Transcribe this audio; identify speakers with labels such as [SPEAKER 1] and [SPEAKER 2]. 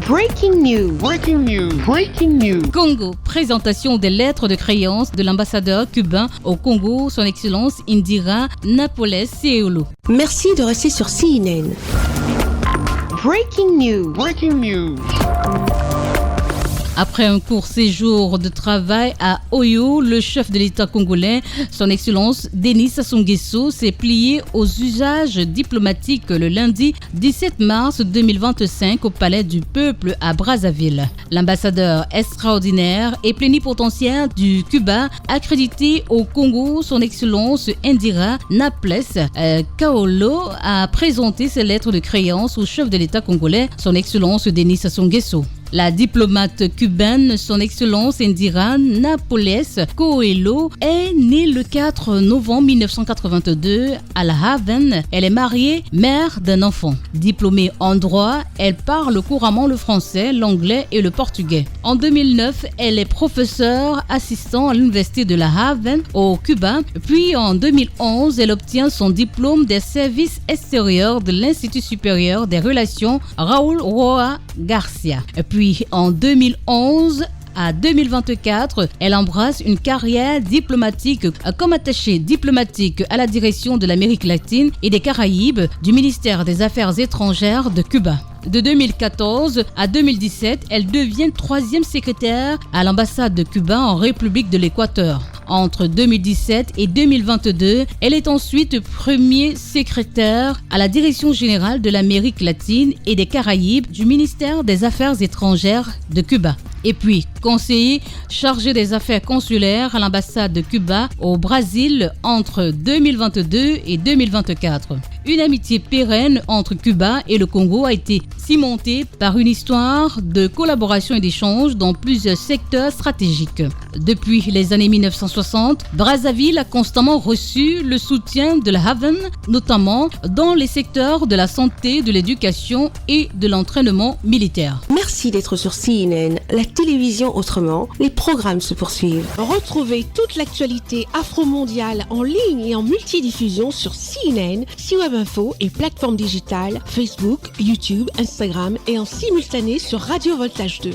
[SPEAKER 1] Breaking news. Breaking news. Breaking news.
[SPEAKER 2] Congo, présentation des lettres de créance de l'ambassadeur cubain au Congo, son Excellence Indira Napoles Seolo.
[SPEAKER 1] Merci de rester sur CNN. Breaking news. Breaking news.
[SPEAKER 2] Après un court séjour de travail à Oyo, le chef de l'État congolais, son Excellence Denis Sassou Nguesso, s'est plié aux usages diplomatiques le lundi 17 mars 2025 au Palais du Peuple à Brazzaville. L'ambassadeur extraordinaire et plénipotentiaire du Cuba, accrédité au Congo, son Excellence Indira Napoles Kaolo, a présenté ses lettres de créance au chef de l'État congolais, son Excellence Denis Sassou Nguesso. La diplomate cubaine, son Excellence Indira Napoles Coelho, est née le 4 novembre 1982 à La Havane. Elle est mariée, mère d'un enfant. Diplômée en droit, elle parle couramment le français, l'anglais et le portugais. En 2009, elle est professeure assistant à l'université de La Havane au Cuba. Puis en 2011, elle obtient son diplôme des services extérieurs de l'Institut supérieur des relations Raúl Roa Garcia. Puis en 2011 à 2024, elle embrasse une carrière diplomatique comme attachée diplomatique à la direction de l'Amérique latine et des Caraïbes du ministère des Affaires étrangères de Cuba. De 2014 à 2017, elle devient troisième secrétaire à l'ambassade de Cuba en République de l'Équateur. Entre 2017 et 2022, elle est ensuite premier secrétaire à la Direction générale de l'Amérique latine et des Caraïbes du ministère des Affaires étrangères de Cuba. Et puis, conseiller chargé des affaires consulaires à l'ambassade de Cuba au Brésil entre 2022 et 2024. Une amitié pérenne entre Cuba et le Congo a été cimentée par une histoire de collaboration et d'échange dans plusieurs secteurs stratégiques. Depuis les années 1960, Brazzaville a constamment reçu le soutien de la Havane, notamment dans les secteurs de la santé, de l'éducation et de l'entraînement militaire.
[SPEAKER 1] Merci d'être sur CNN, la télévision autrement. Les programmes se poursuivent.
[SPEAKER 3] Retrouvez toute l'actualité afro-mondiale en ligne et en multidiffusion sur CNN, C-Web Info et plateformes digitales, Facebook, YouTube, Instagram et en simultané sur Radio Voltage 2.